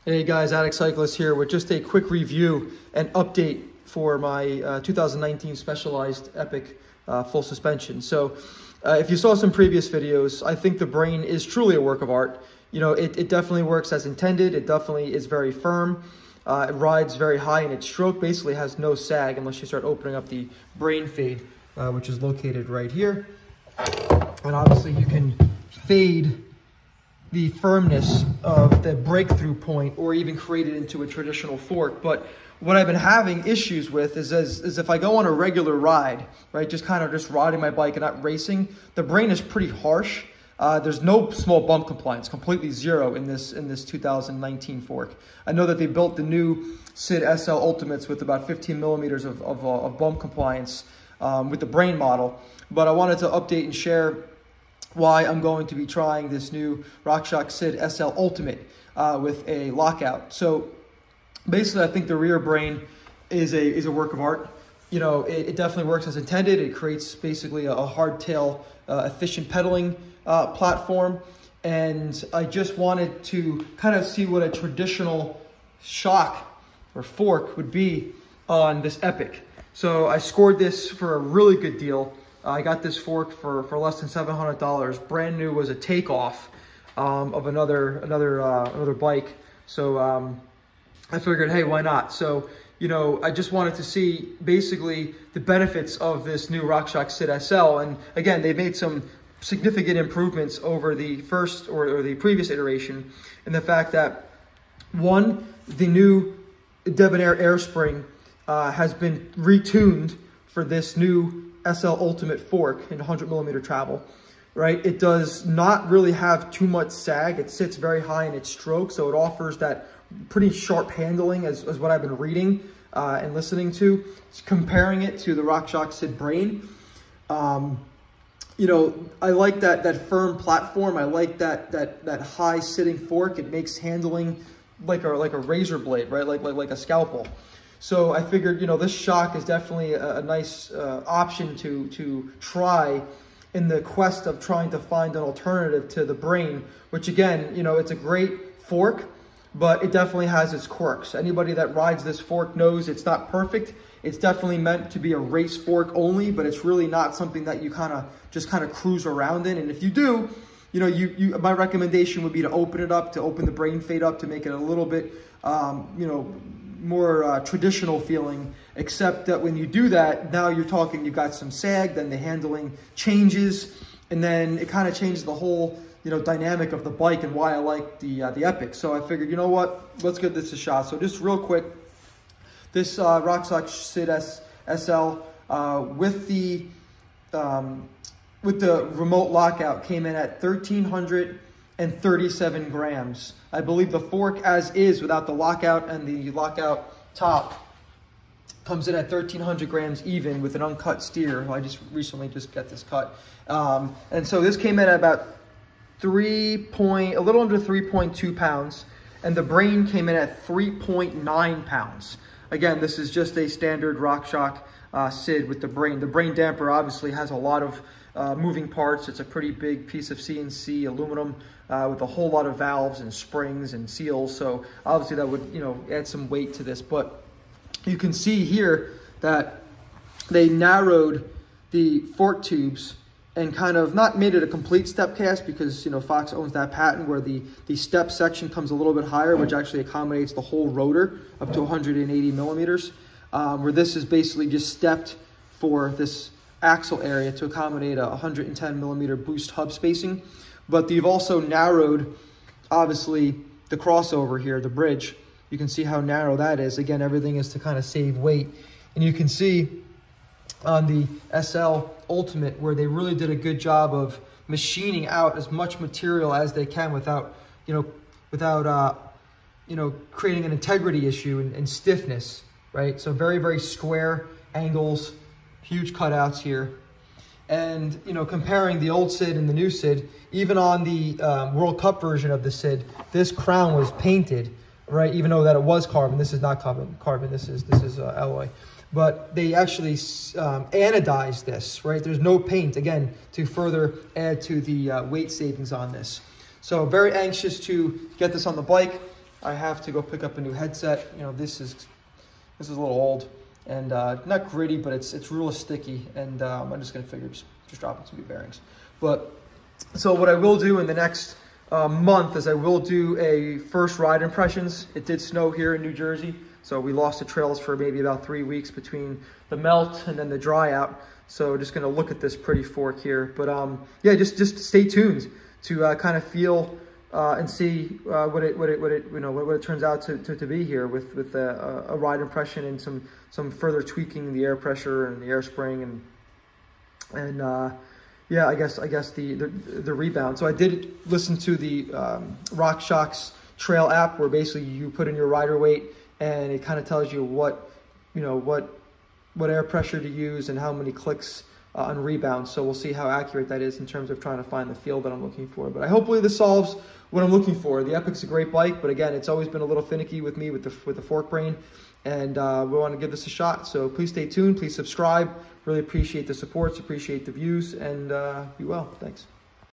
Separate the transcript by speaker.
Speaker 1: Hey guys, Addict Cyclist here with just a quick review and update for my 2019 Specialized Epic full suspension. So if you saw some previous videos, I think the Brain is truly a work of art. You know, it definitely works as intended. It definitely is very firm. It rides very high in its stroke, basically has no sag unless you start opening up the Brain fade, which is located right here. And obviously you can fade the firmness of the breakthrough point or even create it into a traditional fork. But what I've been having issues with is if I go on a regular ride, right, just riding my bike and not racing, the Brain is pretty harsh. There's no small bump compliance, completely zero in this 2019 fork. I know that they built the new Sid SL Ultimates with about 15 millimeters of bump compliance with the Brain model, but I wanted to update and share why I'm going to be trying this new RockShox Sid SL Ultimate with a lockout. So basically, I think the rear Brain is a work of art. You know, it definitely works as intended. It creates basically a hardtail, efficient pedaling platform. And I just wanted to kind of see what a traditional shock or fork would be on this Epic. So I scored this for a really good deal. I got this fork for less than $700. Brand new, was a takeoff of another bike. So I figured, hey, why not? So, you know, I just wanted to see basically the benefits of this new RockShox Sid SL. And again, they made some significant improvements over the first or the previous iteration, in the fact that, one, the new Debonair air spring has been retuned for this new SL Ultimate fork in 100 millimeter travel, right? It does not really have too much sag. It sits very high in its stroke, so it offers that pretty sharp handling as what I've been reading and listening to. Comparing it to the RockShox Sid Brain, you know, I like that firm platform. I like that high sitting fork. It makes handling like a razor blade, right? Like a scalpel. So I figured, you know, this shock is definitely a nice option to try in the quest of trying to find an alternative to the Brain, which again, you know, it's a great fork, but it definitely has its quirks. Anybody that rides this fork knows it's not perfect. It's definitely meant to be a race fork only, but it's really not something that you just cruise around in. And if you do, you know, my recommendation would be to open it up, to open the Brain fade up, to make it a little bit, you know, more traditional feeling, except that when you do that, now you're talking, you've got some sag, then the handling changes, and then it kind of changes the whole, you know, dynamic of the bike and why I like the Epic. So I figured, you know what, let's give this a shot. So just real quick, this RockShox Sid SL with the remote lockout came in at 1,337 grams. I believe the fork as is without the lockout and the lockout top comes in at 1,300 grams even with an uncut steer. I just recently got this cut. And so this came in at about a little under 3.2 pounds, and the Brain came in at 3.9 pounds. Again, this is just a standard RockShox Sid with the Brain. The Brain damper obviously has a lot of moving parts. It's a pretty big piece of CNC aluminum with a whole lot of valves and springs and seals. So obviously that would, you know, add some weight to this. But you can see here that they narrowed the fork tubes and kind of not made it a complete step cast, because, you know, Fox owns that patent where the step section comes a little bit higher, which actually accommodates the whole rotor up to 180 millimeters, where this is basically just stepped for this axle area to accommodate a 110 millimeter boost hub spacing. But you've also narrowed, obviously, the crossover here, the bridge. You can see how narrow that is. Again, everything is to kind of save weight. And you can see on the SL Ultimate where they really did a good job of machining out as much material as they can without creating an integrity issue and stiffness, right? So very, very square angles, huge cutouts here. And, you know, comparing the old Sid and the new Sid, even on the World Cup version of the Sid, this crown was painted, right? Even though that it was carbon. This is not carbon. This is alloy. But they actually anodized this, right? There's no paint, again, to further add to the weight savings on this. So very anxious to get this on the bike. I have to go pick up a new headset. You know, this is a little old and not gritty, but it's real sticky, and I'm just gonna figure just dropping some new bearings. But so what I will do in the next month is I will do a first ride impressions. It did snow here in New Jersey, so we lost the trails for maybe about 3 weeks between the melt and then the dry out. So just gonna look at this pretty fork here. But yeah, just stay tuned to kind of feel and see what it turns out to be here with a ride impression and some further tweaking the air pressure and the air spring and yeah, I guess the rebound. So I did listen to the RockShox Trail app, where basically you put in your rider weight and it kind of tells you what air pressure to use and how many clicks on rebound. So we'll see how accurate that is in terms of trying to find the feel that I'm looking for. But hopefully this solves what I'm looking for. The Epic's a great bike, but again, it's always been a little finicky with me with the fork brain, and we want to give this a shot. So please stay tuned, please subscribe. Really appreciate the supports, appreciate the views, and be well. Thanks.